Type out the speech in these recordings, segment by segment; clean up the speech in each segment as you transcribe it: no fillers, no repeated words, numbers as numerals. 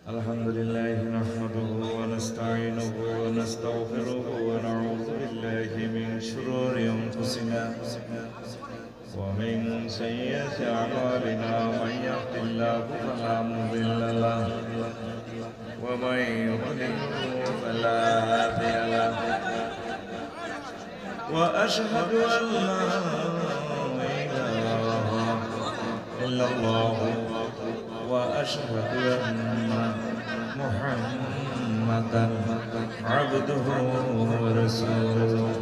الحمد لله نحمده ونستعينه ونستغفره ونعوذ بالله من شرور أنفسنا ومن سيئات أعمالنا من يهد الله فلا مضل له ومن يضلل فلا هادي له وأشهد أن لا إله إلا الله وأشهد أن محمدا عبده ورسوله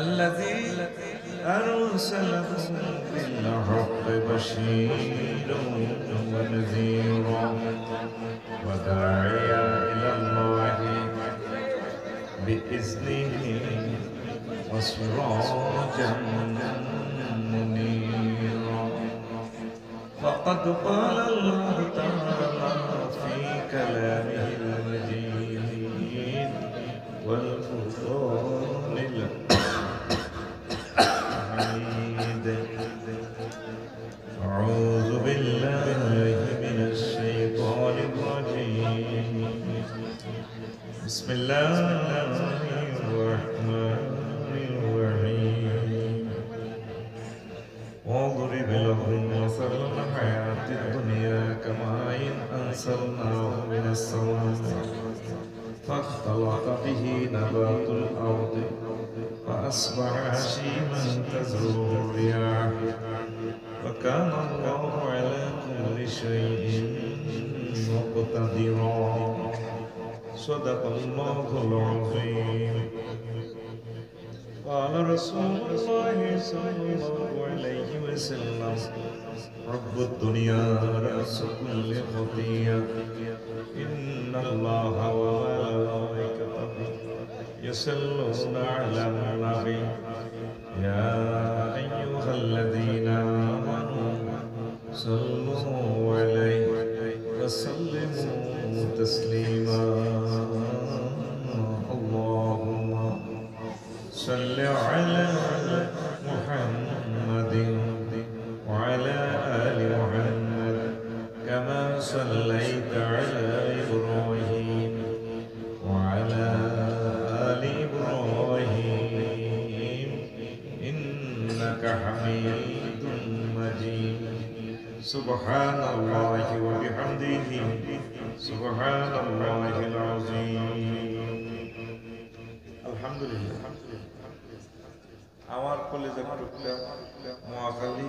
الذي أرسله بالحق بشيرا ونذيرا وداعيا إلى الله بإذنه وسراجا منيرا فقد قال الله تعالى في كلامه المجيد والفرقان الحميد أعوذ بالله من الشيطان الرجيم بسم الله الرحمن الرحيم واضرب لهم مثل الحياة الدنيا كماء أنزلناه من السماء فاختلط به نبات الأرض فأصبح هشيما تذروه الرياح وكان الله على كل شيء مقتدرا صدق الله العظيم قال رسول الله صلى الله عليه وسلم رب الدنيا رأس كل خطيئة إن الله وملائكته يصلون على النبي يا أيها الذين آمنوا صلوا عليه وسلموا تسليما اللهم صل على محمد وعلى آل محمد كما صليت على إبراهيم وعلى آل إبراهيم إنك حميد مجيد سبحان الله وبحمده سبحان الله العظيم الحمد لله আমার কলেজের টুকরা মহাখালী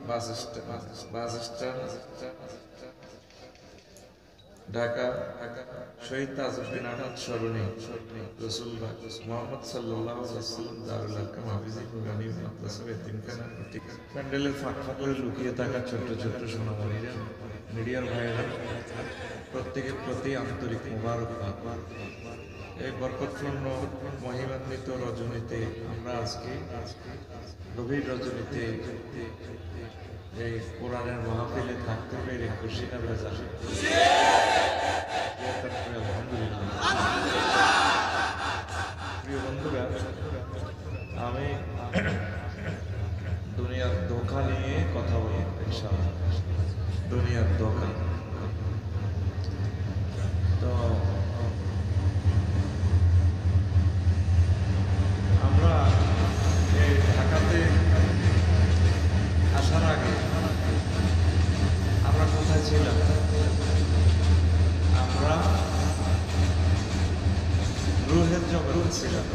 বাস স্ট্যান্ড ঢাকা শহীদ তাজউদ্দিন আহমদ স্মরণে রাসূলুল্লাহ মুহাম্মদ সাল্লাল্লাহু আলাইহি ওয়াসাল্লাম দারুল আরকাম হাফিজি নুরানি মাদ্রাসা এতিমখানা কর্তৃক প্যান্ডেলের ফাঁকে লুকিয়ে থাকা ছোট্ট ছোট্ট সোনামণিরা মিডিয়ার ভাইয়েরা প্রত্যেকের প্রতি আন্তরিক মোবারকবাদ। এই বরকতপূর্ণ মহিমান্বিত রজনীতে আমরা আজকে গভীর রজনীতে এই কোরআনের মাহফিলে থাকতে পেরে খুশি না বেজার? প্রিয় বন্ধুরা, আমি দুনিয়ার ধোঁকা নিয়ে কথা বলবো ইনশাআল্লাহ। দুনিয়ার ধোঁকা তো আমরা এই ঢাকাতে আসার আগে আমরা কোথায় ছিলাম? আমরা রুহের জগতে ছিলাম।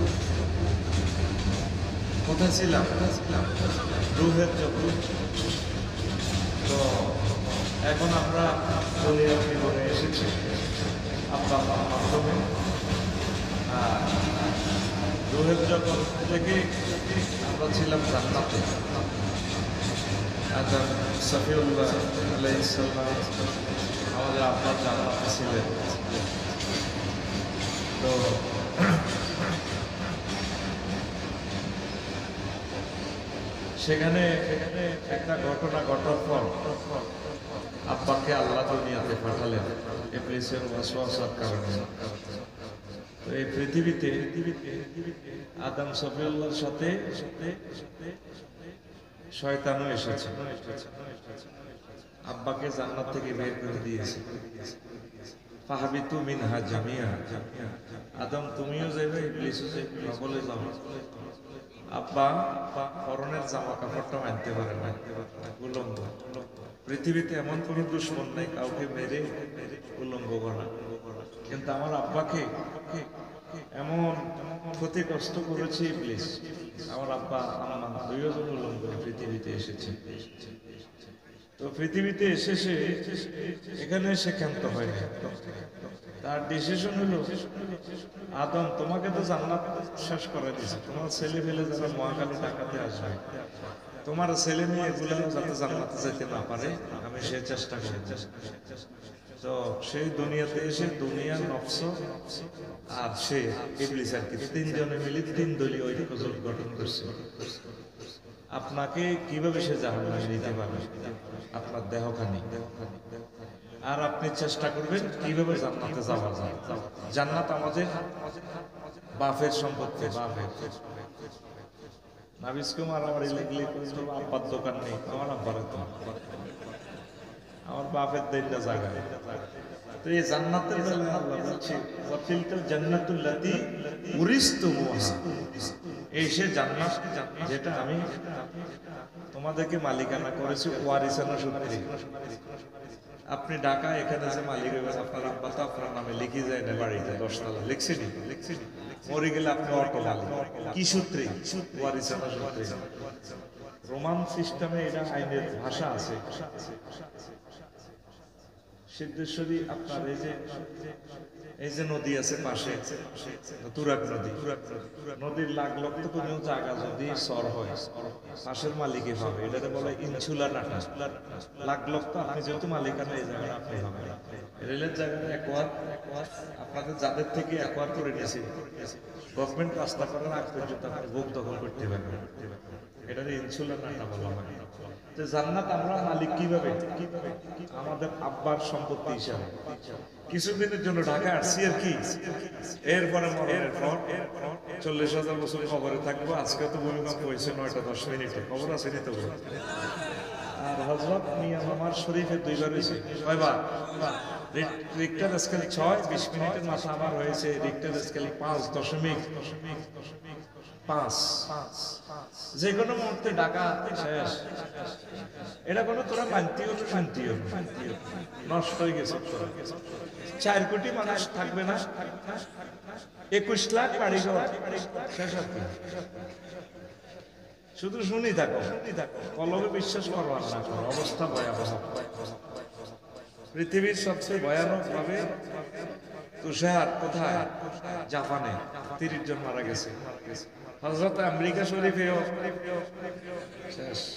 কোথায় ছিলাম? রুহের জগৎ। তো এখন আমরা দুনিয়ার জীবনে এসেছি আল্লাহ মাধ্যমে। রুহের জগৎ থেকে আমরা ছিলাম জান্নাতে। আদম সফিউল্লাহ আলাইহিস সালাম আমাদের আপনার জান্নাতে ছিলেন। তো সেখানে একটা ঘটনা ঘটার পর আব্বাকে আল্লাহ দুনিয়াতে পাঠালেন ইবলীসের ওয়াসওয়াসার কারণে। তো এই পৃথিবীতে আদম সফিউল্লাহর সাথে শয়তানও এসেছে। আব্বাকে জান্নাত থেকে বের করে দিয়েছে। ফাহাবিতু মিনহা জামিয়া, আদম তুমিও যাবে, ইবলিসও যাবে, সকলে যাও। আব্বা পরনের জামা কাপড়টা মানতে পারে না, উলঙ্গ। পৃথিবীতে এমন কোন দুশ্মন নাই কাউকে মেরে উলঙ্গ করা, কিন্তু আমার আব্বাকে এমন ক্ষতি কষ্ট করেছে ইবলিস। আমার আব্বা আম্মা দুইজন উলঙ্গ পৃথিবীতে এসেছে। তো পৃথিবীতে এসেছে, এখানে সে ক্ষান্ত হয়নি। তার ডিসিশন হলো, আদম তোমাকে তো জান্নাত শেষ করে দিয়েছে, তোমার ছেলে ফেলে যারা মহাকালী ডাকাতে আসবে, তোমার ছেলে মেয়ে এগুলো যাতে জান্নাতে যেতে না পারে, আমি সে চেষ্টা করি। তো সেই দুনিয়াতে এসে দুনিয়ার নফস আর সে ইবলিস আর কি তিনজনে মিলে তিন দলীয় ঐক্য জোট গঠন করছে। আপনাকে কিভাবে সে জাহান্নামে নিতে পারবে? আপনার দেহখানি। আর আপনি চেষ্টা করবেন কিভাবে জান্নাতে যাওয়া যায়। জান্নাত আমাদের বাপের সম্পত্তি, বাপের। নাবিস কুমার আমার ইলেগলি আব্বার দোকান নেই, আমার আব্বার তো, আমার বাপের দেড়টা জায়গায়। তো এই জান্নাতের বেলায় আল্লাহ বলছে, ওয়াতিলকা জান্নাতুল্লাতী উরিসতুমুহা, এই সে জান্নাত যেটা আমি তোমাদেরকে মালিকানা করেছি ওয়ারিসানা সূত্রে। আপনি ঢাকা এখানে যে মালিক হইবেন, আপনার আব্বা তো আপনার নামে লিখে যায় না বাড়িতে 10 তলা, লিখছেনি? মরে গেলে আপনি অটো মালিক। কি সূত্রে? ওয়ারিসানা সূত্রে। রোমান সিস্টেমে এটা আইনের ভাষা আছে। সিদ্ধেশ্বরী আপনার এই যে নদী আছে পাশে, তুরাগ নদী, নদীর লাখ লক্ষ কোনো জায়গা যদি সর হয়, পাশের মালিকই পাবে। এটাকে বলে ইনসুলার নাটা। লাখ লক্ষ আপনি যেহেতু মালিকানা এই জায়গায় আপনি পাবেন। রেলের জায়গায় একোয়ার আপনাদের যাদের থেকে একোয়ার করে নিয়েছে, গভর্নমেন্ট রাস্তা করার আগ পর্যন্ত আপনি ভোগ দখল করতে পারবেন। এটাকে ইনসুলার নাটা বলা হয়। তো জান্নাত আমরা মালিক কিভাবে? আমাদের আব্বার সম্পত্তি হিসাবে। কিছুদিনের জন্য ঢাকা আসছি আর কি, এরপরে মরণের পর 40,000 বছর কবরে থাকবো। আজকে তো ভূমিকম্প হয়েছে 9টা 10 মিনিটে, খবর আছে নি তো? আর হযরত মিয়া মামার শরীফে 2বার হয়েছে। কয়বার? রিক্টার স্কেল 6, 20 মিনিটের মাথা আবার হয়েছে রিক্টার স্কেল 5.5। যে কোনো মুহূর্তে ঢাকা শেষ। এটা কোনো তোরা মানতি হলো শান্তি হলো, নষ্ট হয়ে গেছে। 4 কোটি মানুষ থাকবে না, 21 লাখ বাড়িঘর শেষ। শুধু শুনি থাকো, কলবে বিশ্বাস করবার না করো, অবস্থা ভয়াবহ। পৃথিবীর সবচেয়ে ভয়ানক ভাবে তুষার কোথায়? জাপানে 30 জন মারা গেছে। হযরত আমেরিকা শরীফেও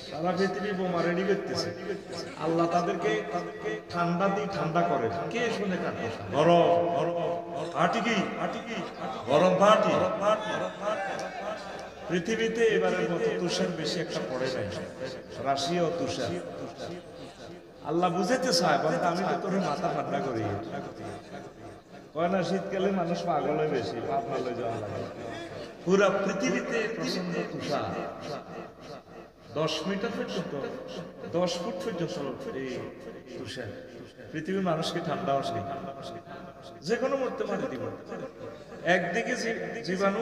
সারা পৃথিবী বোমা রেডি করতেছে। আল্লাহ তাদেরকে ঠান্ডা দিয়ে ঠান্ডা করে। কে শুনে কার কথা? গরম গরম পাটি। পৃথিবীতে এবারের মতো তুষার বেশি একটা পড়ে নাই। রাশিয়া ও তুষার। আল্লাহ বুঝাইতে চায়, বলতে আমি তো তোর মাথা ঠান্ডা করি। কয় না শীতকালে মানুষ পাগল হয় বেশি, পাগল হয়ে যাওয়া লাগে। পুরা পৃথিবীতে প্রচন্ড তুষার, 10 মিটার পর্যন্ত, 10 ফুট পর্যন্ত এই তুষার। পৃথিবীর মানুষকে ঠান্ডা আসে, যে কোনো মুহূর্তে মারি দিব। একদিকে জীবাণু,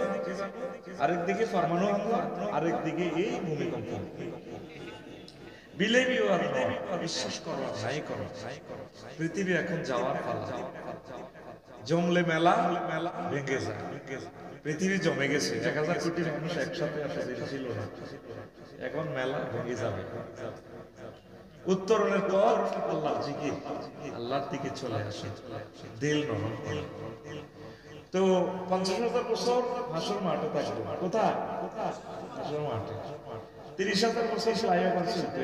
আরেকদিকে পরমাণু হামলা, আরেকদিকে এই ভূমিকম্প। বিলেবিও আর বিশ্বাস করো নাই করো, পৃথিবী এখন যাওয়ার পালা। জমলে মেলা ভেঙে যায়। পৃথিবী জমে গেছে, 1000 কোটি মানুষ একসাথে আসা ছিল না, এখন মেলা ভেঙে যাবে। উত্তরণের পর আল্লাহর জিকির, আল্লাহর দিকে চলে আসে, দিল নরম। তো 50,000 বছর হাসর মাঠে থাকবে। কোথায়? হাসর মাঠে। 30,000 বছর ফ্লাইওভার চলতে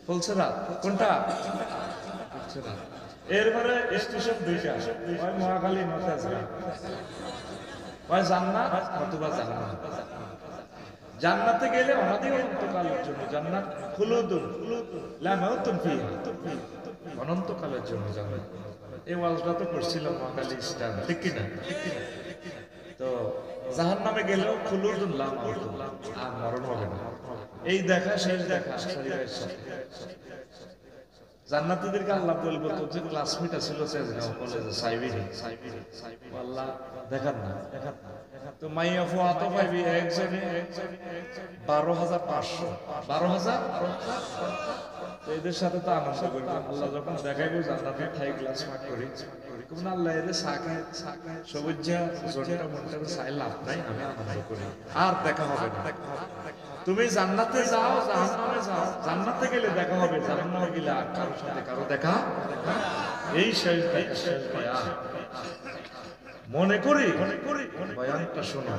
বলছে না কোনটা? এরপরে স্টেশন 2টা, হয় মহাখালী নয়টা, হয় জান্নাত অথবা জাহান্নাম। জান্নাতে গেলে অনাদি অনন্তকালের জন্য জান্নাত, খুলুদুন লা মাউতুন ফিহা, অনন্তকালের জন্য জান্নাত। এই ওয়াজটা তো করছিলাম মহাখালী স্ট্যান্ড, ঠিক কি না? তো জাহান্নামে গেলেও খুলুদুন লা মাউতুন, আর মরণ হবে না। এই দেখা শেষ দেখা আনসারী ভাইয়ের সাথে। জান্নাতীদেরকে আল্লাহ বলবো তোর যে ক্লাসমেট ছিল চেজগাঁও কলেজে সাইবিরি, আল্লাহ দেখান না। তো মাইয়া ফুয়াতো পাইবি একজনে 12,500, 12,000। তো এদের সাথে তো আনন্দ করবো। আল্লাহ যখন দেখাইবো জান্নাতে ঠাই ক্লাস পাঠ করি, কোন আল্লাহ এদের সাকে সবুজা জোরটা মনটা চাই লাভ নাই, আমি আনন্দ করি। আর দেখা হবে না। তুমি জান্নাতে যাও, জাহান্নামে যাও। জান্নাতে গেলে দেখা হবে, জাহান্নামে গেলে আর কারোর সাথে কারো দেখা। এই শেষ বয়ান মনে করি বয়ানটা শোনো।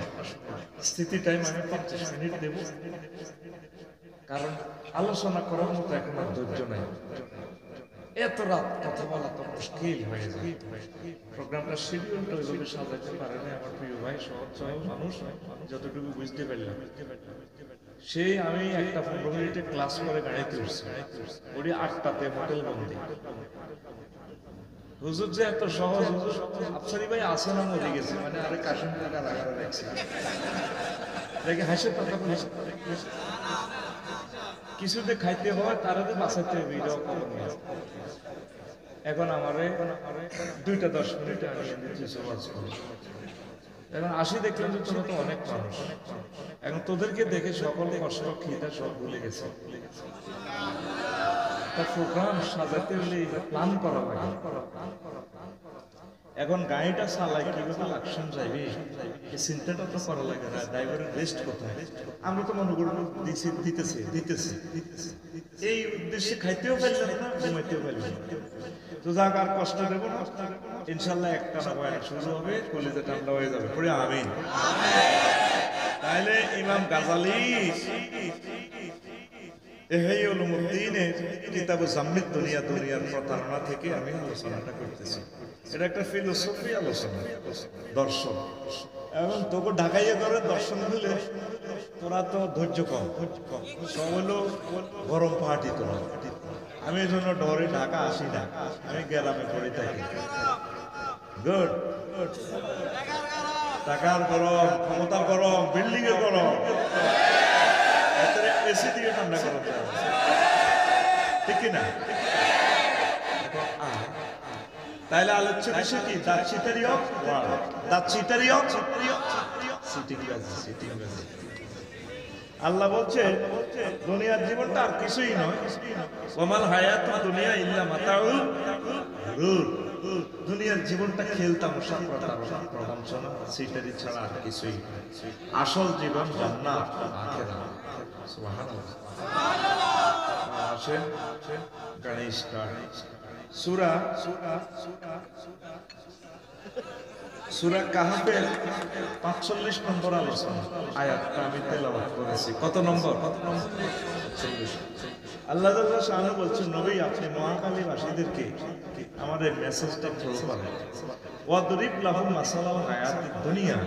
স্থিতি টাইম আমি 50 মিনিট দেব, কারণ আলোচনা করার মতো এখন আর ধৈর্য নাই। এত রাত কথা বলা তো মুশকিল হয়ে যায়। প্রোগ্রামটা শিডিউলটা ওইভাবে সাজাতে পারে না আমার প্রিয় ভাই, সহজ মানুষ, যতটুকু বুঝতে পারলাম। সেই আমি একটা 15 মিনিটে ক্লাস করে গাড়িতে উঠছি, ওই 8টাতে হোটেল বন্দি। হুজুর যে এত সহজ, হুজুর আফসারি ভাই আসে না মরে গেছে, মানে আরে কাশিম টাকা লাগানো রাখছে দেখে হাসে কথা বলে। কিছুতে খাইতে হয়, তারা তো বাঁচাইতে হবে, এটাও খবর নেই। এখন আমারে 2টা 10 মিনিটে আমি এখন আসি, দেখলাম যে তোরা তো অনেক মানুষ। এখন তোদেরকে দেখে সকল কষ্ট খিদা সব ভুলে গেছে। প্রোগ্রাম সাজাতে হলে প্ল্যান করা লাগে। এখন গাড়িটা চালাই কিভাবে লাকসাম যাইবে, এই চিন্তাটা তো করা লাগে না। ড্রাইভারের রেস্ট কোথায়? আমরা তো মনে করবো দিতেছি এই উদ্দেশ্যে খাইতেও পারলাম না, ঘুমাইতেও পারলাম না। তো যাক, আর কষ্ট দেবো না, ইনশাল্লাহ একটা না বয়ান শুরু হবে, কলিজা ঠান্ডা হয়ে যাবে। পড়ে আমিন। তাইলে ইমাম গাজালি ইহয়া উলুমুদ্দিনের কিতাব জাম্মিদ দুনিয়া, দুনিয়ার প্রতারণা থেকে আমি আলোচনাটা করতেছি। এটা একটা ফিলোসফি আলোচনা, দর্শন। এবং তোকে ঢাকাইয়া করে দর্শন হলে তোরা তো ধৈর্য কম, সব হলো গরম পাহাড়ি। তোরা আমি এই জন্য ডরে ঢাকা আসি না, আমি গ্রামে পড়ে থাকি। গুড, টাকার গরম, ক্ষমতার গরম, বিল্ডিং এর গরম, এসি দিয়ে ঠান্ডা করা যায়, ঠিক কিনা? তাইলে আলোচ্য বিষয় কি? আল্লাহ বলছে দুনিয়ার জীবনটা আর কিছুই নয়। ওমাল হায়াতুদ দুনিয়া ইল্লা মাতাউল গুরুর। দুনিয়ার জীবনটা খেলতামশা, প্রবঞ্চনা, সিটারি ছাড়া আর কিছুই নয়। আসল জীবন জান্নাত, আখিরাত। সুবহানাল্লাহ। আসেন গণেশ সূরা কাহফের 45 নম্বর আলোচনা আয়াতটা আমি তেলাওয়াত করেছি। কত নম্বর? 45। আল্লাহ তাআলা শানু বলছেন, নবী আপনি মহাকালীবাসীদেরকে আমার এই মেসেজটা থ্রো করেন। ওয়াদরিব লাহুম মাসালাল হায়াতিদ দুনিয়া।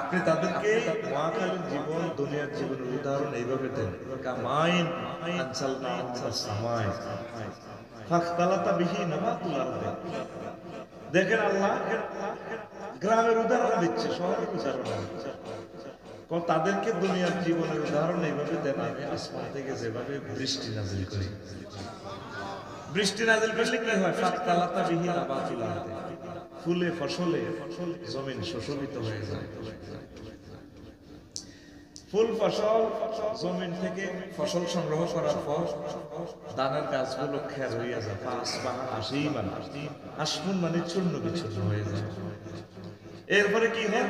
আপনি তাদেরকে মহাকালীন জীবন, দুনিয়ার জীবনের উদাহরণ এইভাবে দেন। কামাইন আনসালনা মিনাস সামাই ফাখতালাতা বিহি নাবাতুল আরদ। দেখেন আল্লাহ গ্রামের উদাহরণ দিচ্ছে, শহরের উদাহরণ দিচ্ছে। তাদেরকে দুনিয়ার জীবনের উদাহরণ এইভাবে দেন, আমি আসমান থেকে যেভাবে বৃষ্টি নাজিল করি। বৃষ্টি নাজিল করলে কি হয়? ফাখতালাতা বিহি নাবাতুল আরদ, ফুলে ফসলে জমিন সুশোভিত হয়ে যায়। ফুল ফসল জমিন থেকে ফসল সংগ্রহ করার পর দানার গাছগুলো খের হইয়া যায়। আসমুন মানে চূর্ণ বিচূর্ণ হয়ে যায়। এরপরে কি হয়?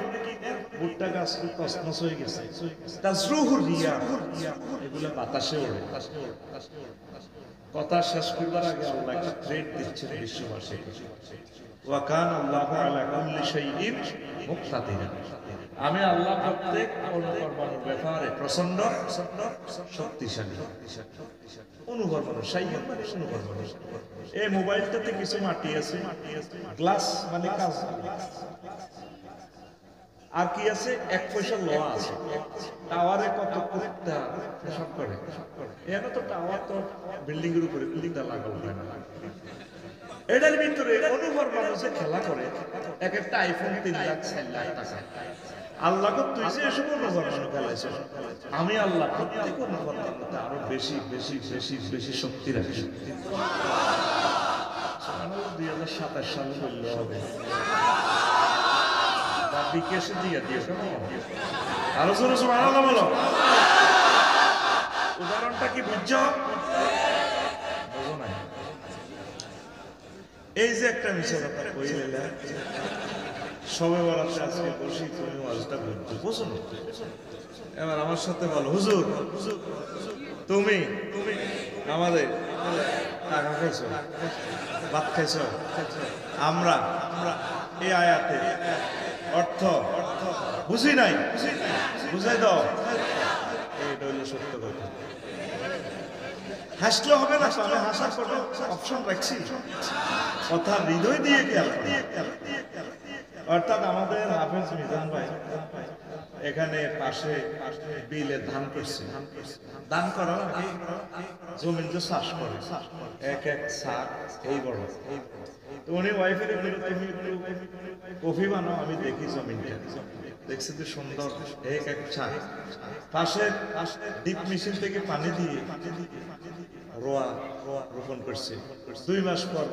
ভুট্টা গাছ কসমস হয়ে গেছে, এগুলো বাতাসে ওড়ে। কথা শেষ করবার আগে আল্লাহ একটা থ্রেড দিচ্ছেন বিশ্ববাসীকে। আমি আল্লাহ প্রত্যেক অনুকরণের ব্যাপারে প্রচন্ড শক্তিশালী। অনুকরণ এই মোবাইলটাতে কিছু মাটি আছে, গ্লাস মানে কাজ, আর কি আছে? 1 পয়সা লোহা আছে। টাওয়ারে কত সব করে এখানে তো টাওয়ার তো বিল্ডিং এর উপরে, বিল্ডিংটা লাগানো হয় না। এটার ভিতরে অনুভব মানুষে খেলা করে। এক একটা আইফোন 3 লাখ 4 লাখ টাকা। আল্লাহকে তুই যে এসব অনুকরণ খেলাইছ, আমি আল্লাহ প্রত্যেক অনুকরণ করতে আরো বেশি বেশি বেশি বেশি শক্তি রাখি। 2027 সালে বললে হবে, বা বিকেশে দিয়ে দিও কেমন? আরো জোরে সুবহানাল্লাহ বলো। উদাহরণটা কি বুঝছো? বুঝো নাই? এই যে একটা মিশা কথা কইলে সবে বরাতে আজকে বসি, তুমি ওয়াজটা বুঝছো, বুঝো না? এবার আমার সাথে বলো, হুজুর তুমি আমাদের টাকা খাইছো, ভাত খাইছো, আমরা এই আয়াতে অর্থ বুঝি নাই, বুঝাই দাও। এইটা হইলো সত্য কথা। হাসলে হবে না, আমি হাসার কোনো অপশন রাখছি, কথা হৃদয় দিয়ে গেল। অর্থাৎ আমাদের হাফেজ মিজান ভাই এখানে পাশে বিলে ধান করছে, ধান করার আগে জমিন যে চাষ করে এক এক শাক এই বড়, তো উনি ওয়াইফের তুমি একটু কফি বানাও, আমি দেখি জমিনটা, দেখছি যে সুন্দর এক এক শাক, পাশে ডিপ মেশিন থেকে পানি দিয়ে রোয়া রোপণ করছে। 2 মাস পর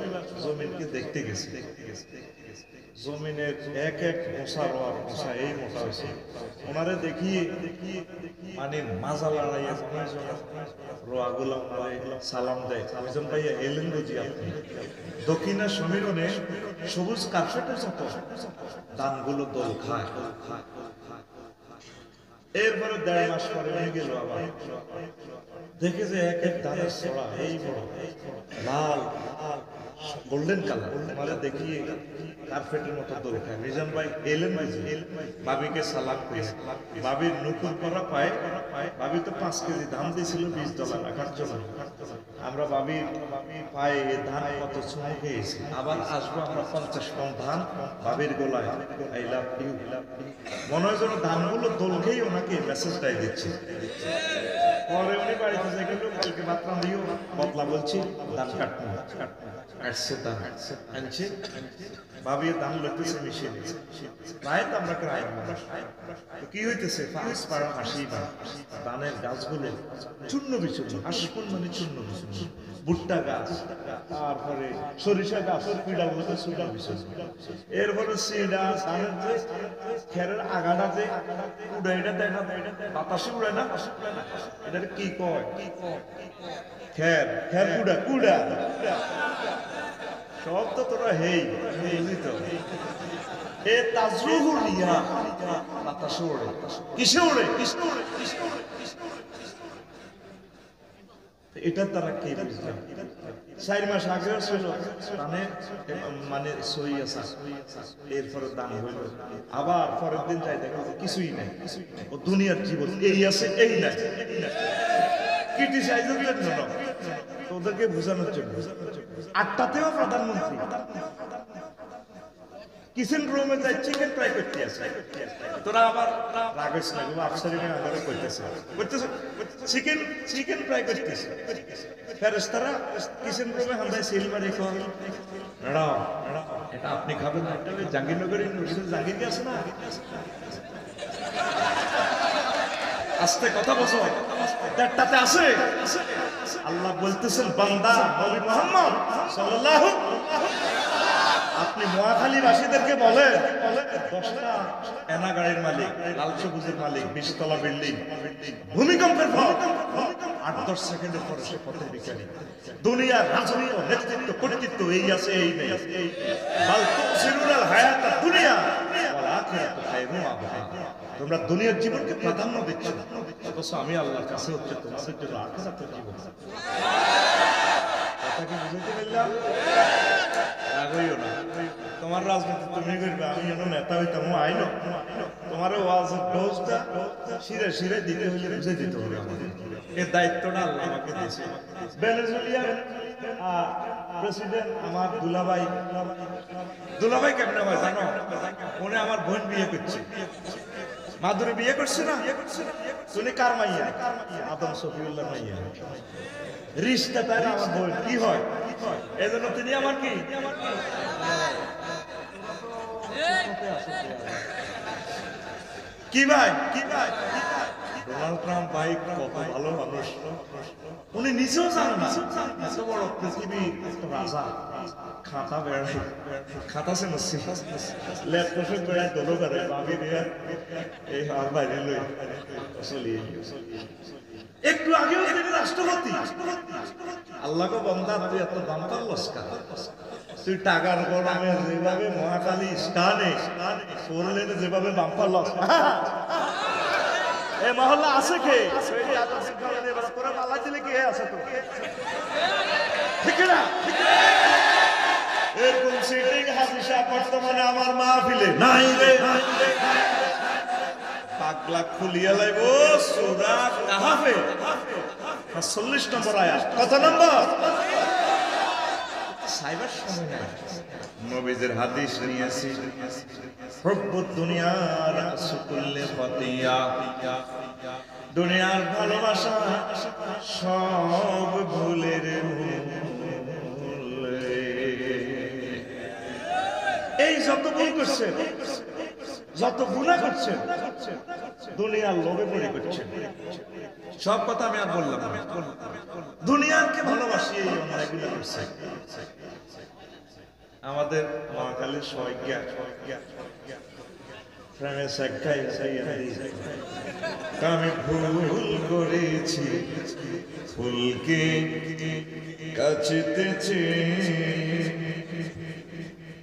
জমিনকে দেখতে গেছে, জমিনের এক এক মশা রোয়ার মশা এই মোটা হয়েছে। ওনারে দেখিয়ে মানে মাজা লড়াইয়া রোয়া গুলা সালাম দেয়, মিজান ভাইয়া এলেন বুঝি আপনি? দক্ষিণের সমীরণে সবুজ কার্পেটের মতো ধানগুলো দোল খায়। এরপরে 1.5 মাস পরে হয়ে গেল, আবার দেখে যে এক এক ধানের ছড়া এই বড় লাল গোল্ডেন কালার, মানে দেখিয়ে কার্পেটের মতো দোল খায়। মিজান ভাই এলেন বুঝি, ভাবিকে সালাম করে, ভাবির নতুন করা পায়, ভাবি তো 5 কেজি ধান দিয়েছিল $20 রাখার জন্য। আমরা ভাবির পায়ে ধান কত চুমু খেয়েছি, আবার আসবো আমরা 50 পণ ধান ভাবির গোলায়, আই লাভ ইউ। মনে হয় যেন ধানগুলো দোল খেয়ে ওনাকে মেসেজটাই দিচ্ছে। পরে উনি বাড়িতে যে গেল, কালকে মাত্র দিও বদলা বলছি ধান কাটবো, আসছে ধান আনছে, ভাবিয়ে ধান লইতেছে মিশিয়ে দিচ্ছে। প্রায় তো আমরা কি হইতেছে, 5 পাড়া হাসি বা ধানের গাছগুলো চূর্ণ বিচূর্ণ, হাসপুন মানে চূর্ণ বিচূর্ণ, ভুট্টা গাছ, তারপরে সরিষা গাছ, পিড়া বলতে চূর্ণ বিচূর্ণ। এরপরে সিডা ধানের যে খেরের আগাটা যে উড়ে, এটা দেখা বাতাসে উড়ে না, এটা কি কয়? খের খের কুড়া কুড়া, সব তো তোরা হেই বুঝলি তো। এ তাজরুহুর রিয়া বাতাসে ওড়ে, কিসে ওড়ে? এটা তারা কে বুঝবে? 4 মাস আগে ছিল মানে সই আছে, এরপরে দান হইল, আবার পরের দিন যাই দেখো কিছুই নাই। ও দুনিয়ার জীবন এই আছে এই নাই, ক্রিটিসাইজের জন্য, ওদেরকে বোঝানোর জন্য। 8টাতেও প্রধানমন্ত্রী কিচেন রুমে যাই চিকেন ফ্রাই করতে আছে, তোরা আবার রাগেস না, আফসারিনে আগারে করতেছে চিকেন ফ্রাই করতেছে। ফেরেশতারা কিচেন রুমে হামদাই সিল মারি কর, দাঁড়াও এটা আপনি খাবেন না, এটা জাহাঙ্গীরনগর ইউনিভার্সিটি জাহাঙ্গীর আছে না, আস্তে কথা বসো, 1টাতে আছে। আল্লাহ বলতেছেন, বান্দা নবী মুহাম্মদ সাল্লাল্লাহু, আপনি মহাখালীবাসীদেরকে বলেন 10টা এনা গাড়ির মালিক, লাল সবুজের মালিক, 20 তলা বিল্ডিং, ভূমিকম্পের পর 8-10 সেকেন্ডের পরে সে পথের ভিখারি। দুনিয়ার রাজত্ব, নেতৃত্ব, কর্তৃত্ব এই আছে এই নেই, বাল তুসিরুনাল হায়াতাদ দুনিয়া ওয়াল আখিরাতু খায়রুন ওয়া আবকা। তোমরা দুনিয়ার জীবনকে প্রাধান্য দিচ্ছ, অথচ আমি আল্লাহর কাছে হচ্ছে তোমাদের জন্য আখিরাতের জীবন। কথা কি বুঝতে পারলাম? রাগইও না, তোমার রাজনীতি তুমি করবে, আমি যেন নেতা হইতাম আইন, তোমার ওয়াজের ডোজটা শিরে শিরে দিতে হইলে বুঝে দিতে হবে আমাদের। এই দায়িত্বটা আল্লাহ আমাকে দিয়েছে। ভেনেজুয়েলার প্রেসিডেন্ট আমার দুলাভাই কেমনে হয় জানো? উনি আমার বোন বিয়ে করছে, মাধুরী বিয়ে করছে না, তুমি কার মাইয়া? আদম শফিউল্লাহ মাইয়া, রিশতা তাই না আমার বোন, কি হয় এজন্য তিনি আমার কি কি ভাই ডোনাল্ড ট্রাম্প ভাই কত ভালো মানুষ, উনি নিজেও জানেন না এত বড় পৃথিবী রাজা খাতা বেড়াই খাতা সে নসি ল্যাপটপে বেড়াই দলো করে বাকি দিয়ে এই আর বাইরে লই চলিয়ে একটু আগেও তিনি রাষ্ট্রপতি। আল্লাহকে বন্দা তুই এত দাম কার লস্কা, তুই টাকার গরমে যেভাবে মহাকালী স্টানে করলেন যেভাবে বাম্পার লস এ মহল্লা আছে কে তোরা পাল্লা দিলে কে আছে তো ঠিক না? এরকম সিটিং হাদিসা বর্তমানে আমার মাহফিলে নাই রে, পাগলা খুলিয়া লাইব সূরা কাহাফে ৪০ নম্বর আয়াত। কত নম্বর? সাইবার সময় নাই, নবীদের হাদিস নিয়েছি হুব্বুদ দুনিয়ার সুকুল্লে ফাতিয়া, দুনিয়ার ভালোবাসা সব ভুলের মূলে। এই যত ভুল করছেন, যত গুনাহ করছেন, দুনিয়ার লোভে পড়ে করছেন। সব কথা আমি আর বললাম না, দুনিয়াকে ভালোবাসি এই অন্যায়গুলো করছে। আমাদের মহাকালের সজ্ঞা প্রেমে সাক্ষাই আমি ভুল করেছি, ফুলকে কাছেতেছে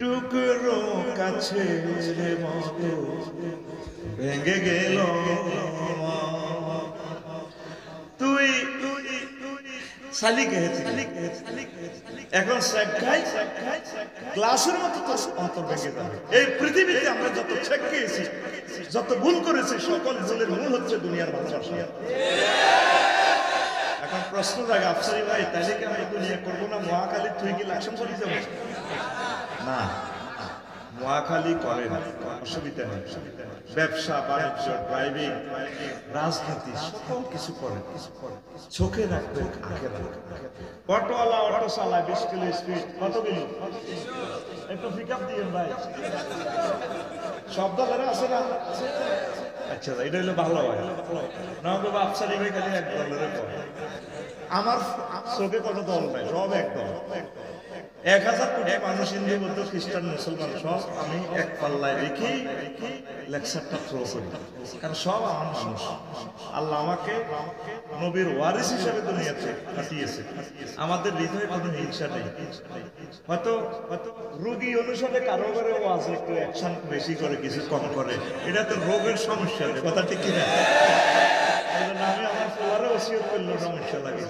টুকরো কাছে মতো ভেঙে গেল। তুই এখন গ্লাসের মতো অন্তর ভেঙে যাবে। এই পৃথিবীতে আমরা যত ছেঁকেছি, যত ভুল করেছি, সকল ভুলের মূল হচ্ছে দুনিয়ার ভালোবাসা। এখন প্রশ্ন জাগে আফসারি ভাই, তাহলে কি আমরা দুনিয়া করবো না? মহাকালী তুই কি লাকসাম চলে যাবো না? মহাখালী করে না, অসুবিধা নেই। ব্যবসা বাণিজ্য, ড্রাইভিং, রাজনীতি সকল কিছু করে, চোখে রাখবে, আঁকে রাখবে। অটোওয়ালা অটো চালায় 20 কিলো স্পিড, কত কিলো? একটু পিক আপ দিয়ে ভাই, শব্দ করে আছে না? আচ্ছা, এটা হলো ভালো হয় না? বাপসারি ভাই খালি এক দলের পরে, আমার চোখে কোনো দল নাই, সব এক দল। 1000 কোটি মানুষ, হিন্দু বৌদ্ধ খ্রিস্টান মুসলমান সব আমি এক পাল্লায় রেখে লেকচারটা থ্রো করি, কারণ সব আমার মানুষ। আল্লাহ আমাকে নবীর ওয়ারিস হিসেবে দুনিয়াতে পাঠিয়েছে। আমাদের হৃদয়ে কোনো হিংসা নেই। হয়তো রোগী অনুসারে কারো করে ওয়াজ একটু অ্যাকশন বেশি করে, কিছু কম করে, এটা তো রোগের সমস্যা, কথা ঠিক কিনা? আমি আমার ফোয়ারে ওসিয়ত করলো, সমস্যা লাগে,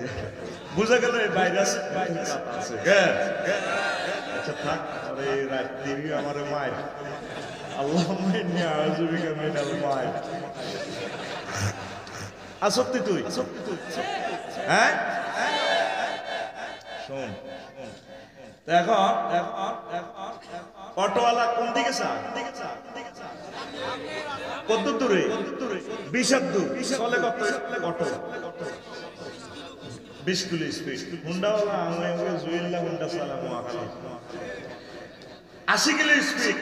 বুঝা গেল এই ভাইরাস আছে। আচ্ছা থাক, এই রাত দিবি আমার মায়ের, আল্লাহ মায়ের আসক্তি তুই, হ্যাঁ শোন। এখন অটোওয়ালা কোন দিকে চা, কত দূরে? 20 দূর চলে কত? Auto 20 kilo speed. হুন্ডাওয়ালা জুয়েল্লা হুন্ডা চালা মহাখালী 80 কিলো স্পিড।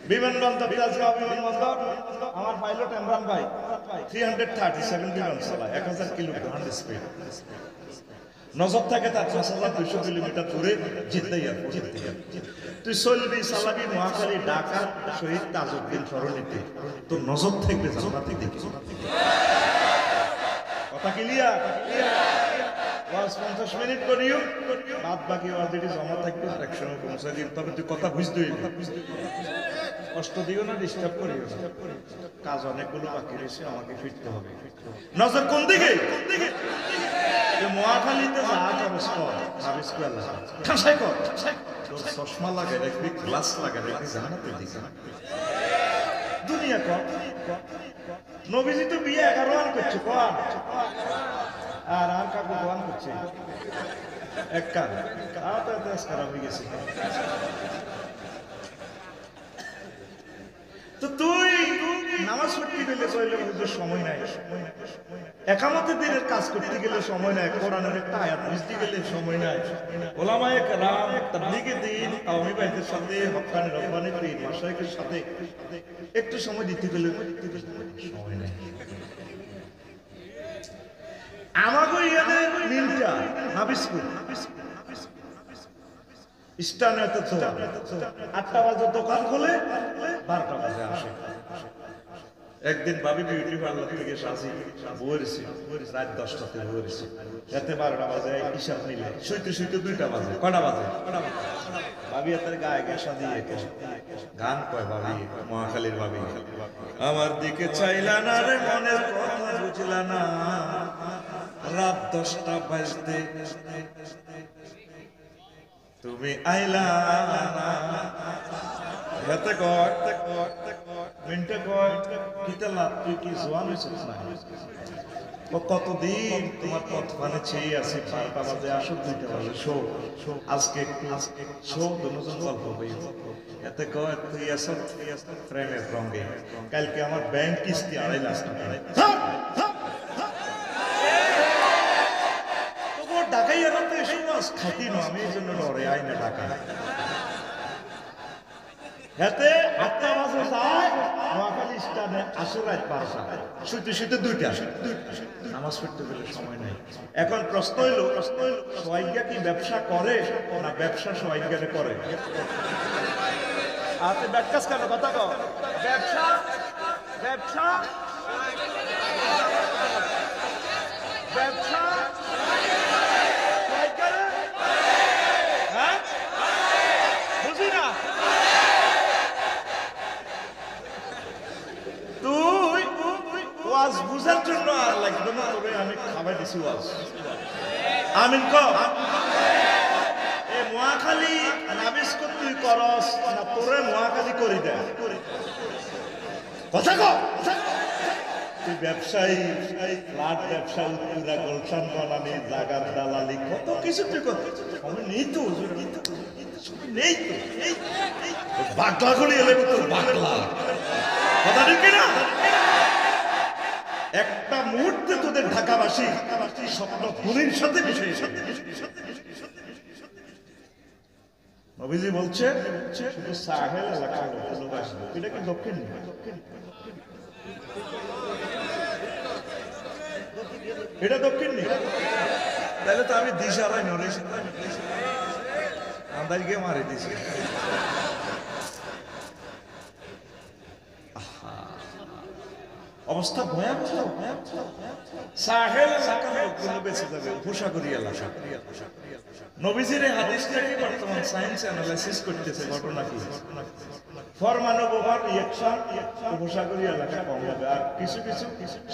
বিমানবন্দর, তেজগাঁও বিমানবন্দর, আমার পাইলট ইমরান ভাই 337 বিমান চালায় 1000 কিলোমিটার স্পিড। নজর থাকে তার 5200 কিলোমিটার দূরে জিদ্দা এয়ারপোর্ট। তুই চলবি চালাবি মহাখালী, ঢাকা, শহীদ তাজউদ্দিন সরণিতে, তোর নজর থাকবে জান্নাতে দেখি। কথা ক্লিয়ার? 50 মিনিট করিও, বাদ বাকি অলরেডি জমা থাকবে, একসময় পৌঁছে দিন। তবে তুই কথা বুঝতে হইবে, কষ্ট দিও না, ডিস্টার্ব করিও না। কাজ অনেকগুলো বাকি রয়েছে, আমাকে ফিরতে হবে। নজর কোন দিকে? মহাখালীতে যা খরচ কর, সার্ভিস কর, ঠাসাই কর, তোর চশমা লাগাই রাখবি, গ্লাস লাগাই রাখবি, জান্নাতের দিকে দুনিয়া কর। নবীজি তো বিয়ে 11 আন করছে, কর আর কাকু গোয়ান করছে এক কাজ, খারাপ হয়ে গেছে। তো তুই নামাজ পড়তে গেলে কইলে হুজুর সময় নাই, একামতের দিনের কাজ করতে গেলে সময় নাই, কোরআনের একটা আয়াত বুঝতে গেলে সময় নাই, ওলামায়ে কেরাম তাবলীগে দ্বীন আওয়ামী বাইতের সাথে হক্কানি রব্বানি পীর মাশায়েখের সাথে একটু সময় দিতে গেলে সময় নাই। আমাগো ইয়াদের মিলটা হাবিসপুর স্টানে তো 8টা বাজে দোকান খুলে 12টা বাজে আসে। একদিন ভাবি বিউটি পার্লার থেকে আসি, বইরেছি রাত 10টাতে বইরেছি, রাতে 12টা বাজে হিসাব নিলে শুইতে শুইতে 2টা বাজে। কটা বাজে? ভাবি হাতের গায়ে গেসা দিয়ে গান কয় ভাবি, মহাখালীর ভাবি, আমার দিকে চাইলা না রে মনের কথা বুঝলা না, রাত 10টা বাজতে তুমি আইলা না। হাতে কয় মিনটে কয় কিতা লাভ, তুই কি জোয়ান হয়েছিস না? কতদিন তোমার পথ মানে ছেয়ে আছে, 12টা বাজে আসো, 2টা বাজে শো, আজকে একটু শো, দুজন গল্প হই। এতে কয় তুই আসো প্রেমের রঙে, কালকে আমার ব্যাংক কিস্তি 2.5 লাখ টাকা। ঢাকাই এলাকাতে এসে মাছ খাইতি না, আমি এই জন্য ডরে আইনা ঢাকা। হাতে 8টা বাজে যায়, নোয়াখালী স্টানে আসে রাত 12টা, শুইতে শুইতে 2টা, নামাজ পড়তে গেলে সময় নাই। এখন প্রশ্ন হইল সোয়াইগা কি ব্যবসা করে না ব্যবসা সোয়াইগারে করে? আপনি ব্যাটকাস কেন কথা কও? ব্যবসা ব্যবসা ব্যবসা বুঝার জন্য আর লাগবে না, তবে আমি খাবার দিছি ওয়াজ। আমিন কও। এ মহাখালী নাবিস তুই করস না তোরে মহাখালী করি দে? কথা কও। তুই ব্যবসায়ী, ফ্ল্যাট ব্যবসা, পুরা গোলশান বানানি, জাগার দালালি, কত কিছু তুই কর। আমি নেই তো নেই তো বাকলা গুলি এলে তোর বাকলা কথা ঠিক না? একটা মুহূর্তে তোদের ঢাকাবাসী স্বপ্ন পুরীর সাথে মিশে যাবে। নবীজি বলছে শুধু সাহেল এলাকার লোক আসবে। এটা কি দক্ষিণ? এটা দক্ষিণ নেই, তাহলে তো আমি দিশারাই নরেশ আন্দাজকে মারি দিছি। অবস্থা ভয়াবহ। সাহেল এলাকার লোকগুলো বেঁচে যাবে, উপসাগরী এলাকা। নবীজির এই হাদিসটাকে বর্তমান সায়েন্স অ্যানালাইসিস করতেছে। ঘটনা কি? পরমাণু রিঅ্যাকশন উপসাগরী এলাকা কম হবে। আর কিছু কিছু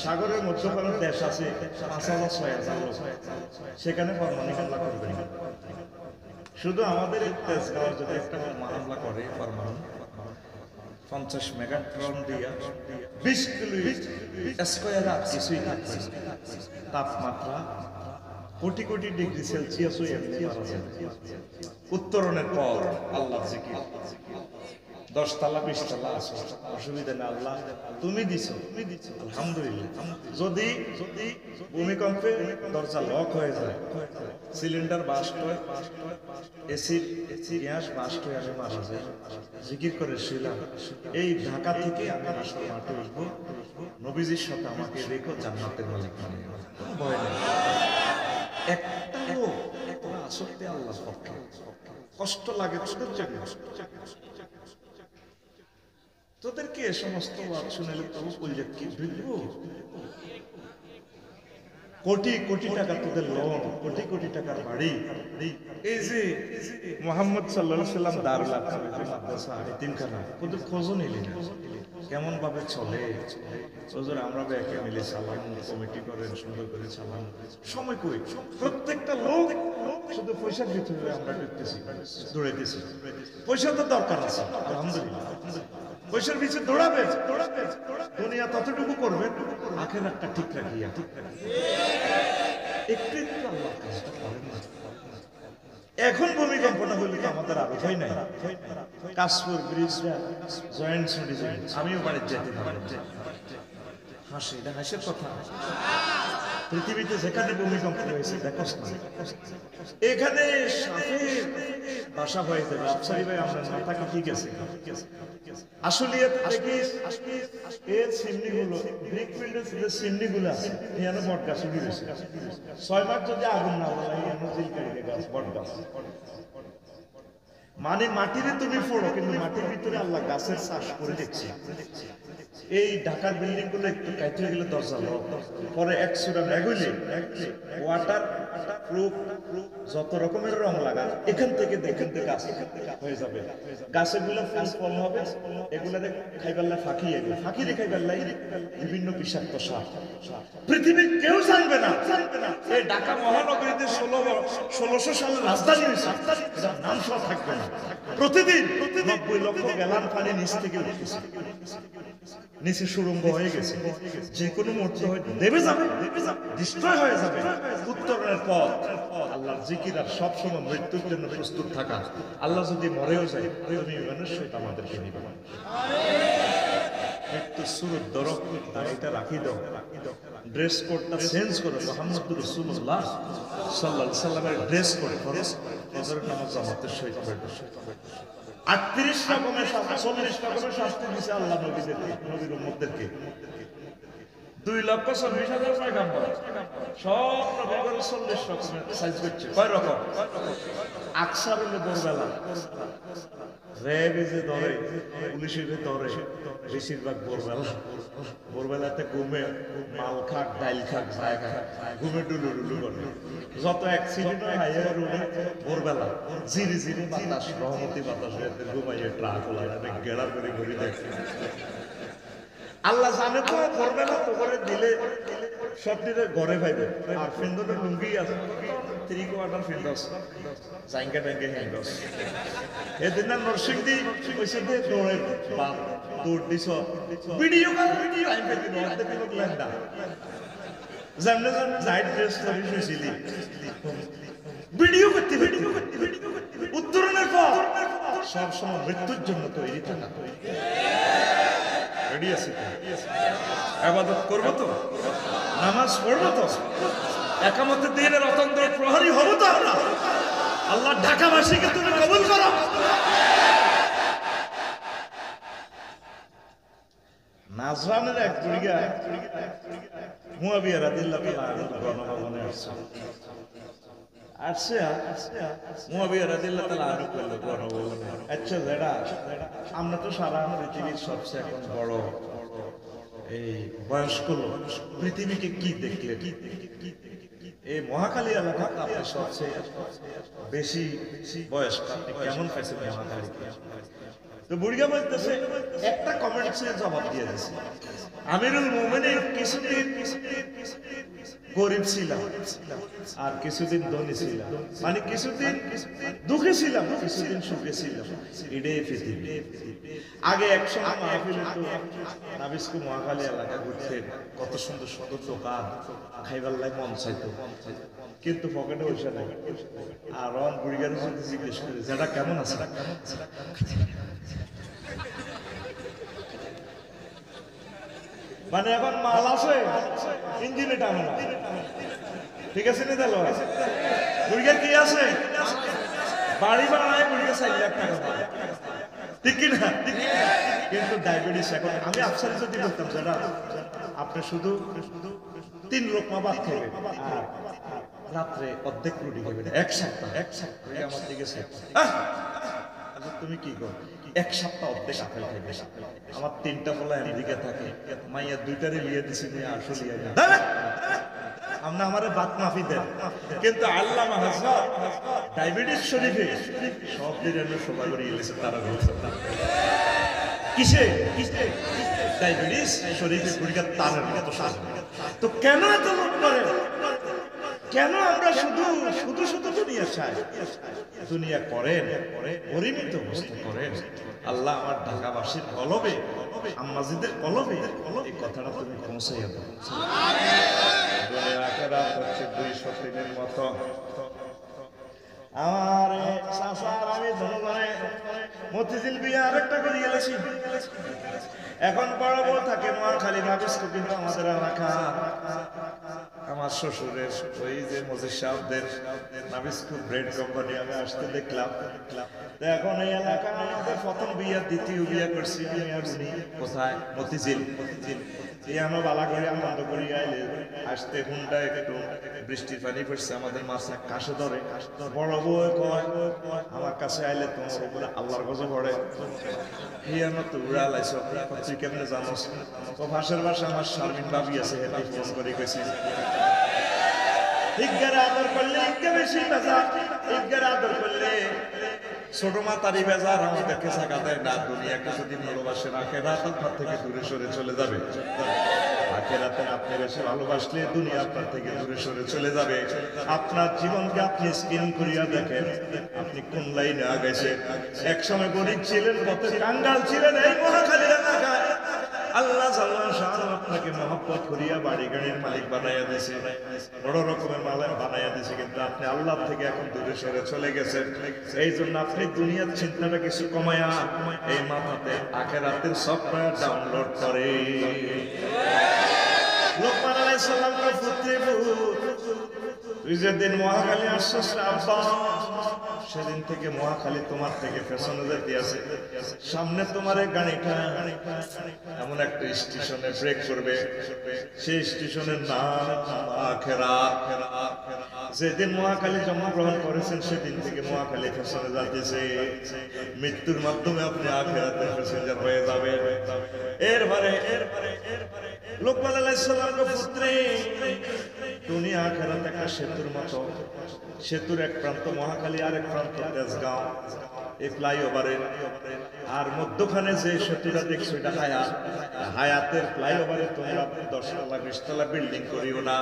সাগরের মধ্যখানে দেশ আছে 5,000-6,000 লোক, সেখানে পরমাণু হামলা করবে না। শুধু আমাদের তেজগাঁওর যদি একটা হামলা করে পরমাণু 50 মেগাট্রন দিয়া 20 কিলো স্কয়ার কিছুই থাকবে। তাপমাত্রা কোটি কোটি ডিগ্রি সেলসিয়াস হয়ে উত্তরণের পর আল্লাহ জিকির 10 তলা 20 তলা আছে, অসুবিধা না। আল্লাহ তুমি দিছো, আলহামদুলিল্লাহ। যদি ভূমিকম্পে দরজা লক হয়ে যায়, সিলিন্ডার বাস্ট হয়, এসির গ্যাস বাস্ট হয়ে আমি মারা যাই, জিকির করে শুইলাম, এই ঢাকা থেকে আমি রাষ্ট্র মাঠে উঠবো, নবীজির সাথে আমাকে রেখো, জান্নাতের মালিক বানিয়ে। ভয় নেই। একটা লোক তোরা আসতে আল্লাহর পক্ষে কষ্ট লাগে তোদের জন্য। তোদেরকে এ সমস্ত ওয়াজ শুনেলে তবু বললে কি বুঝবো? কোটি কোটি টাকা তোদের লোন, কোটি কোটি টাকার বাড়ি। এই যে মুহাম্মদ সাল্লাল্লাহু আলাইহি সাল্লাম দারুল আরকাম মাদ্রাসা এতিমখানা, ওদের খোঁজও নিলি না, কেমন ভাবে চলে? হুজুর আমরা ব্যাকে মিলে সালাম কমিটি করেন, সুন্দর করে সালাম, সময় কই? প্রত্যেকটা লোক শুধু পয়সা দিতে হবে, আমরা করতেছি, দৌড়াইতেছি। পয়সা তো দরকার আছে, আলহামদুলিল্লাহ। পয়সার পিছনে দৌড়াবে, দুনিয়া ততটুকু করবে, আখিরাতটা ঠিক রাখিয়া। একটু একটু আল্লাহ কাজটা করেন না। এখন ভূমিকম্পটা হইলে তো আমাদের আরো হয় নাই। কাশপুর ব্রিজটা জয়েন্ট সিটিজেন, আমিও বাড়িতে যেতে পারি। হাসি, এটা হাসির কথা। পৃথিবীতে যেখানে ভূমিকম্প হয়েছে দেখো না, এখানে সাপের বাসা হয়ে যাবে। আফসারি ভাই আমরা মাথা কি ঠিক আছে? আসলে দেখি এই চিমনিগুলো, ব্রিক ফিল্ডের যে চিমনিগুলো আছে এখানে বট গাছ উঠে গেছে। 6 মাস যদি আগুন না জ্বালাই এমন জিলকারি গাছ, বট গাছ। মানে মাটিরে তুমি ফোড়ো, কিন্তু মাটির ভিতরে আল্লাহ গাছের চাষ করে দেখছি। এই ঢাকার বিল্ডিং গুলো একটু কাইতে গেলে দরজা লক, পরে এক সুরা মেগুলি ওয়াটার প্রুফ যত রকমের রং লাগা এখান থেকে গাছ হয়ে যাবে। গাছের গুলো ফুল ফল হবে, এগুলারে খাইবাল্লা ফাঁকি এগুলো ফাঁকি রেখে গেল্লাই বিভিন্ন বিষাক্ত সাপ। পৃথিবীর কেউ জানবে না এই ঢাকা মহানগরীতে 1600 সালের রাজধানী হয়েছে, এটার নাম সহ থাকবে না। প্রতিদিন 90 লক্ষ গ্যালান পানি নিচ থেকে উঠতেছে, নিচে সুড়ঙ্গ হয়ে গেছে, যে কোনো মুহূর্তে দেবে যাবে, ডিস্ট্রয় হয়ে যাবে। উত্তরণের পথ আল্লাহর জিকির আর সবসময় মৃত্যুর জন্য প্রস্তুত থাকা। আল্লাহ যদি মরেও যায় তুমি ইমানের সহিত আমাদেরকে নিবে। মৃত্যু সুরত ধরো, দাড়িটা রাখি দাও, ড্রেস কোডটা চেঞ্জ করো, মুহাম্মদুর রাসূলুল্লাহ সাল্লাল্লাহু আলাইহি সাল্লামের ড্রেস কোড করো, ফজরের নামাজ জামাতের সহিত পড়ো। 38 রকমের 40 রকমের শাস্তি দিয়েছে আল্লাহ নবীর উম্মতদেরকে। 2,40,000 পয়গম্বর সব নবীগণ 40 রকমের সাইজ করছে। কয় রকম? আকসার হলো ভোরবেলা, র্যাবে যে ধরে, পুলিশের ধরে, বেশিরভাগ ভোরবেলাতে ঘুমে মাল খাক, ডাইল খাক, ছায় খাক, ঘুমে ডুলু করে। যত অ্যাক্সিডেন্ট হয় হাইওয়ে রোডে ভোরবেলা জিরি জিরি বাতাস, রহমতি বাতাস, ঘুমাইয়ে ট্রাক ওলা গেড়ার করে ঘুরি দেখে। আল্লাহ জানে তো ভোরবেলা তো করে দিলে সব দিলে ঘরে পাইবে। আর ফিন্দনের লুঙ্গি আছে, 3 কোয়ার্টার ফিন্ডস, জাইঙ্গা ট্যাঙ্গে হ্যান্ডস। এদিন না নরসিংদী কইছে দে দৌড়ে বাপ দৌড় দিছ, ভিডিও টাইম পেতে অর্ধেক লোক লেন্দা জানলে জাইড ড্রেস ধরে শুয়েছিলি, ভিডিও করতে উত্তরণের পর সবসময় মৃত্যুর জন্য তৈরি থাকা। রেডি আছি তো? ইবাদত করব তো, নামাজ পড়ব তো, একামতের দিনের অতন্ত্র প্রহরী হব তো আমরা। আল্লাহ ঢাকাবাসীকে তুমি কবুল করো। নাজরানের এক বুড়িয়া মুয়াবিয়া রাদিয়াল্লাহু তাআলা আনহু গণভবনে আসছে মুয়াবিয়া রাদিয়াল্লাহু তাআলা আনহু করলো গণভবনে। আচ্ছা যেটা আমরা তো সারা পৃথিবীর সবচেয়ে এখন বড় এই বয়স্ক লোক, পৃথিবীকে কি দেখলে? এই মহাখালী এলাকা আপনি সবচেয়ে বেশি বয়স্ক, কেমন পাইছেন মহাখালীকে? তো বুড়িয়া বলতেছে, একটা কমেন্টসে জবাব দিয়ে দিয়েছে, আমিরুল মুমিনিন কিছুদিন গরিব ছিলাম আর কিছুদিন ধনী ছিলাম, মানে কিছুদিন দুঃখে ছিলাম, কিছুদিন সুখে ছিলাম। এটাই পৃথিবী। আগে একসময় মাহফিলে তো নাবিস্কু মহাখালী এলাকা ঘুরতে কত সুন্দর সুন্দর দোকান, খাইবার লাই মন চাইতো, কিন্তু পকেটে পয়সা নাই। আর রন বুড়িগার যদি জিজ্ঞেস করে যেটা কেমন আছে, মানে এখন মাল আছে ইঞ্জিনে টানে না, ঠিক আছে নি? তাহলে বুড়িগার কি আছে? বাড়ি বানায় বুড়িগার 4 লাখ টাকা, ঠিক কিনা? কিন্তু ডায়াবেটিস এখন আমি আফসারি যদি বলতাম যেটা আপনি শুধু 3 লোকমা ভাত খাবেন আর রাত্রে অর্ধেক রুটি খাবেন, এক সপ্তাহ আমার দিকে তুমি কি করো? 1 সপ্তাহ অর্ধেক আপেল খাইবে। আমার 3টা ফলা এদিকে থাকে, মাইয়া 2টারে বিয়ে দিছি, আসলে আমরা আমারে বাত মাফি দেন, কিন্তু আল্লাহ মাহাজা ডায়াবেটিস শরীফে সব দিনের সবাই করে গেছে তারা বলছে কিসে ডায়াবেটিস শরীফে পরীক্ষা তারের মতো সাজবে। তো কেন এত লোক করে? কেন আমরা শুধু শুধু শুধু দুনিয়া চাই? দুনিয়া করেন, পরিমিত অবস্থা করেন। আল্লাহ আমার ঢাকাবাসীর কলবে, আম্মাজিদের কলবে এই কথাটা তুমি পৌঁছাইয়া দাও। দুনিয়া আখেরাত হচ্ছে 200 দিনের মতো। আমার চাচার আমি জনগণে মতিঝিল বিয়ে আরেকটা করে গেলেছি। এখন বড় বউ থাকে নোয়াখালী নাবিস্কু, কিন্তু আমাদের এলাকা আমার শ্বশুরের ওই যে মজিদ সাহেবদের নাবিস্কু ব্রেড কোম্পানি আমি আসতে দেখলাম। তো এখন এই এলাকা আমাদের প্রথম বিয়া দ্বিতীয় বিয়া করছি আমি আর উনি। কোথায়? মতিঝিল। ইয়ানো বালা করে আনন্দ করি আইলে আসতে হুন্ডা একটু বৃষ্টির পানি পড়ছে, আমাদের মাছে কাছে ধরে। বড় বউ কয় আমার কাছে আইলে তোমার উপরে আল্লাহর গজব পড়ে। ইয়ানো তো উড়া লাইছ, তুই কেমনে জানোস? ও ভাষার ভাষা আমার শারমিন ভাবি আছে, হেঁটে ফোন করে কইছি ইজ্ঞার আদর করলে ইজ্ঞা বেশি বেজার, ইজ্ঞার আদর করলে ছোট মাতারি বেজার। আমাদেরকে জায়গা দেয় না। দুনিয়াকে যদি ভালোবাসে আখেরাত আপনার থেকে দূরে সরে চলে যাবে। আখেরাতে আপনি বেশি ভালোবাসলে দুনিয়া আপনার থেকে দূরে সরে চলে যাবে। আপনার জীবনকে আপনি স্ক্রিন করিয়া দেখেন, আপনি কোন লাইনে আগাইছেন। এক সময় গরিব ছিলেন, কত কাঙ্গাল ছিলেন, এই মহাখালীর এলাকায় আল্লাহ জাল্লাহ শাহ আপনাকে মহব্বত করিয়া বাড়ি গাড়ির মালিক বানাইয়া দিয়েছে, বড় রকমের মালিক বানাইয়া দিয়েছে, কিন্তু আপনি আল্লাহ থেকে এখন দূরে সরে চলে গেছেন। এই জন্য আপনি দুনিয়ার চিন্তাটা কিছু কমায়া এই মাথাতে আখিরাতের সফটওয়্যার ডাউনলোড করে। লোকমান আলাইহিস সালামের পুত্রে তুই যেদিন মহাখালী আসছিস আব্বা, সেদিন থেকে মহাখালী তোমার থেকে পেছনে যেতে আছে। সামনে তোমার এই গাড়িটা এমন একটা স্টেশনে ব্রেক করবে, সেই স্টেশনের নাম আখিরাত। যেদিন মহাখালী জন্মগ্রহণ করেছেন সেদিন থেকে মহাখালী পেছনে যাচ্ছে। মৃত্যুর মাধ্যমে আপনি আখিরাতের প্যাসেঞ্জার হয়ে যাবেন। এরপরে লোকমান আলাইহিস সালামের পুত্রে দুনিয়া আখিরাত একটা সেতুর মতো। সেতুর এক প্রান্ত মহাখালী, আর এক প্রান্ত তেজগাঁও, এই ফ্লাইওভারে। আর মধ্যখানে যে সেতুটা দেখছো এটা হায়াত। হায়াতের ফ্লাইওভারে তোমরা 10 তলা 20 তলা বিল্ডিং করিও না।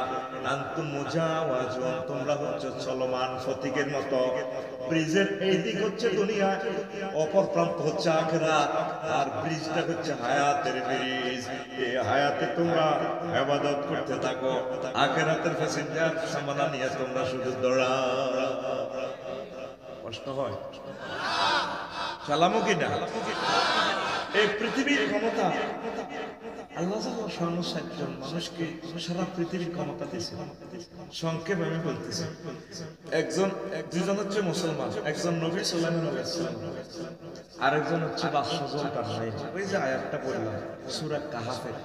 আনতুম মুজাওয়াজুন, তোমরা হচ্ছে চলমান ফতিকের মতো। ব্রিজের এই দিক হচ্ছে দুনিয়া, অপর প্রান্ত হচ্ছে আখিরাত, আর ব্রিজটা হচ্ছে হায়াতের ব্রিজ। এই হায়াতে তোমরা ইবাদত করতে থাকো, আখিরাতের প্যাসেঞ্জার সামানা নিয়ে তোমরা শুধু দৌড়াও। কষ্ট হয় চালামো কিনা? এই পৃথিবীর ক্ষমতা আল্লাহ সর্বসাধারণ মানুষকে সারা পৃথিবীর ক্ষমতা দিয়েছে। সংক্ষেপ আমি বলতেছি, দুজন হচ্ছে মুসলমান, একজন নবী সাল্লাল্লাহু আলাইহি ওয়াসাল্লাম, আরেকজন হচ্ছে বাদশাহ কারনাইন। ওই যে আয়াতটা বললাম সূরা কাহাফের,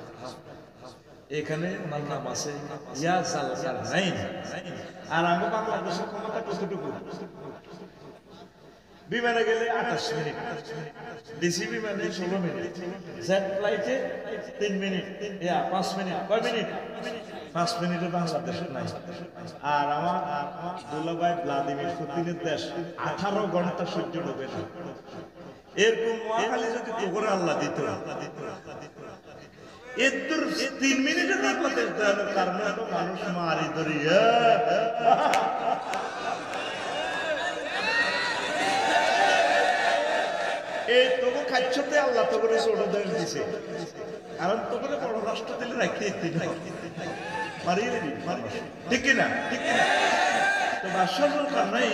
এখানে আমার নাম আছে ইয়া জাল কারনাইন। আর আমরা বাংলাদেশের ক্ষমতা কতটুকু? বিমানে গেলে 28 মিনিট, ডিসি বিমানে 16 মিনিট, জেট ফ্লাইটে 3 মিনিট, 5 মিনিট। কয় মিনিট? 5 মিনিটে বাংলাদেশে নাই। আর আমার দুলাভাই ভ্লাদিমির পুতিনের দেশ 18 ঘন্টা সূর্য ডুবে না। এরকম মহাখালী যদি তোরে আল্লাহ দিত, এর 3 মিনিটে বাংলাদেশ দেওয়ার কারণে তো মানুষ মারি ধরিয়া এই তবু খাচ্ছতে আল্লাহ তো করে ছোট দেশ দিছে, কারণ তো করে বড় রাষ্ট্র দিলে রাখতে মারিয়ে দিবি, ঠিক কিনা? তো বাদশাহ নাই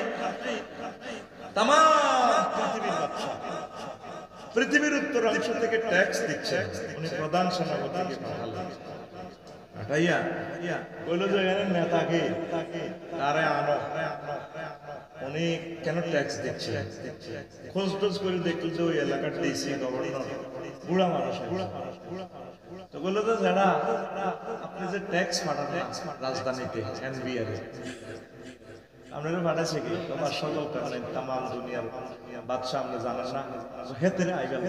তাম পৃথিবীর বাদশাহ, পৃথিবীর উত্তরাংশ থেকে ট্যাক্স দিচ্ছে। উনি প্রধান সেনাপতিকে পাঠালেন, পাঠাইয়া বলল যে নেতাকে তারে আনো। উনি কেন ট্যাক্স দিচ্ছে খোঁজ টোজ করে দেখল যে ওই এলাকার ডিসি গভর্নর বুড়া মানুষ। তো বললো যে যারা আপনি যে ট্যাক্স পাঠান রাজধানীতে এনবিআর আপনারা পাঠাইছে কি? তোমার সকল কারণে তামাম দুনিয়ার বাদশাহ আপনি জানেন না, হেতেরে আইবেন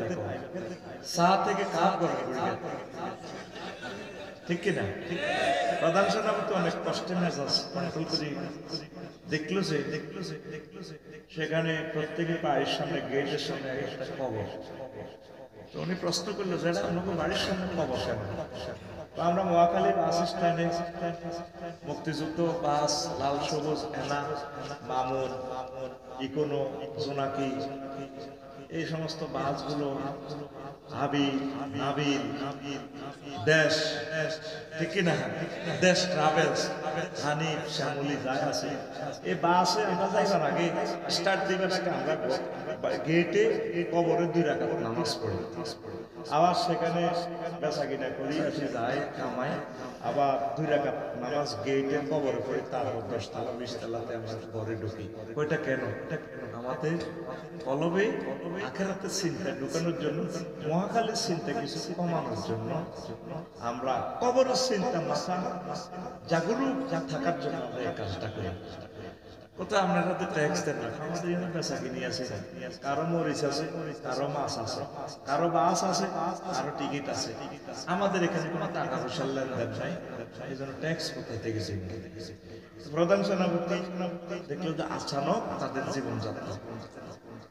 চা থেকে কাপ করে ঠিক কিনা? প্রধান সেনাপতি অনেক কষ্টের মেজাজ কন্ট্রোল করে দেখলো যে সেখানে প্রত্যেকের বাড়ির সামনে গেটের সামনে একটা কবর। তো উনি প্রশ্ন করলো যে আমাকে বাড়ির সামনে কবর কেন? আমরা মহাখালী বাস স্ট্যান্ডে মুক্তিযুদ্ধ বাস, লাল সবুজ, এনা, মামুন, ইকোনো, জোনাকি এই সমস্ত বাসগুলো হাবিল নাবিল দেশ ঠিক কি না দেশ ট্রাভেলস হানিফ শ্যামলি যায় আছে এই বাসে আমরা যাইবার আগে স্টার্ট দিবার আগে আমরা গেটে কবরে 2 রাকাত নামাজ পড়ি আবার সেখানে বেচা কিনা করি আসি যাই কামাই আবার 2 রাকাত নামাজ গেটে কবরে পড়ি তারপর 10 তলা 20 তলাতে আমরা ঘরে ঢুকি ওইটা কেন আমাদের কলবে আখিরাতের চিন্তা ঢুকানোর জন্য মহাকালের চিন্তা কিছু কমানোর জন্য আমরা কবরের চিন্তা মাথা জাগরুক থাকার জন্য আমরা এই কাজটা করি কোথাও আপনার হাতে ট্যাক্স দেন না আমাদের এখানে বেচা কিনি আছে কারো মরিচ আছে কারো মাছ আছে কারো বাস আছে কারো টিকিট আছে আমাদের এখানে কোনো টাকা পয়সার লেনদেন নাই এই জন্য ট্যাক্স কোথায় থেকে প্রধান সেনাপতি দেখলো যে আচানক তাদের জীবনযাত্রা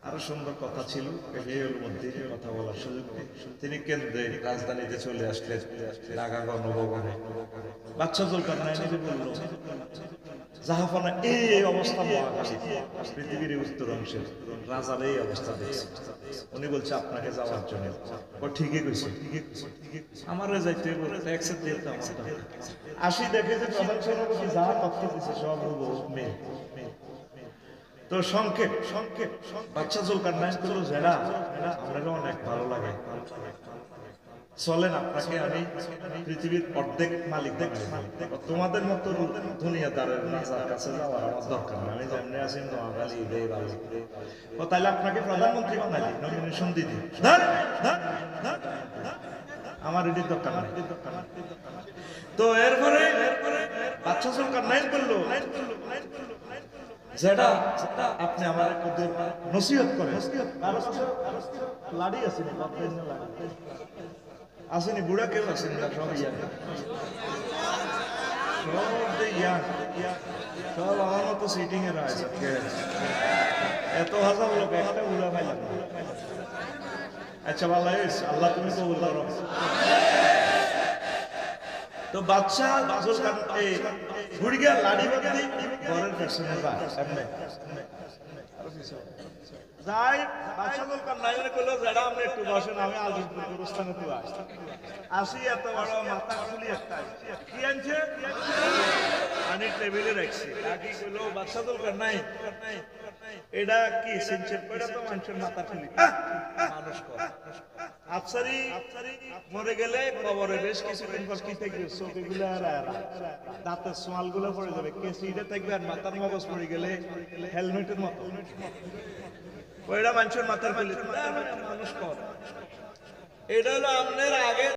আরো সুন্দর কথা ছিল এর মধ্যে কথা বলার সুযোগ তিনি কেন্দ্রে রাজধানীতে চলে আসলেন ঢাকা গণভবনে বাচ্চা জুলকারনাইন বলল জাহাফানা এই অবস্থা মহাকাশে পৃথিবীর উত্তর অংশের রাজার এই অবস্থা দেখছে উনি বলছে আপনাকে যাওয়ার জন্য ও ঠিকই কইছে আমারে যাইতে ট্যাক্সের দিয়ে আসি দেখে যে প্রধান সেনাপতি যা তথ্য দিছে সব মেয়ে তো সংক্ষেপ বাচ্চা জুলকারনাইন করলো যেটা আপনাকে অনেক ভালো লাগে চলেন আপনাকে আমি পৃথিবীর অর্ধেক মালিক তোমাদের মতো দুনিয়াদারের রাজার কাছে যাওয়ার আমার দরকার না আমি যেমনি আছি নোয়াখালী এই ভালো ও তাহলে আপনাকে প্রধানমন্ত্রী বানালি নমিনেশন দিদি আমার এটির দরকার নাই তো এরপরে বাচ্চা জুলকারনাইন করলো যেটা আপনি আমার নসিহত করেন লাড়ি আসেনি আসেনি বুড়া কেউ আসেনি সব সব আমার মতো সিটিং এ রয়েছে এত হাজার লোক একটা বুড়া পাইলাম আচ্ছা ভালো আল্লাহ তুমি কবুল করো তো বাচ্চা ঘুরে গিয়ে লাড়ি বাঁধি ঘরের পেছনে যাই বাচ্চা জুলকারনাইন কইলো যেটা আপনি একটু বসেন আমি আজিমপুর গুরুস্থানে তো আসি এত বড় মাথা খুলি একটা কি আনছে আমি টেবিলে রাখছি কি কইলো বাচ্চা জুলকারনাইন এটা কি সিনচের পড়া তো মানুষের মাথা খুলি মানুষ কর আফসারি মরে গেলে কবরে বেশ কিছুদিন পর কি থাকবে চোখগুলো আর দাঁতের সোয়ালগুলো পড়ে যাবে কেসিটা থাকবে আর মাথার মগজ পড়ে গেলে হেলমেটের মতো ওইটা মানুষের মাথার খুলি মানুষ কর এটা হলো আপনার আগে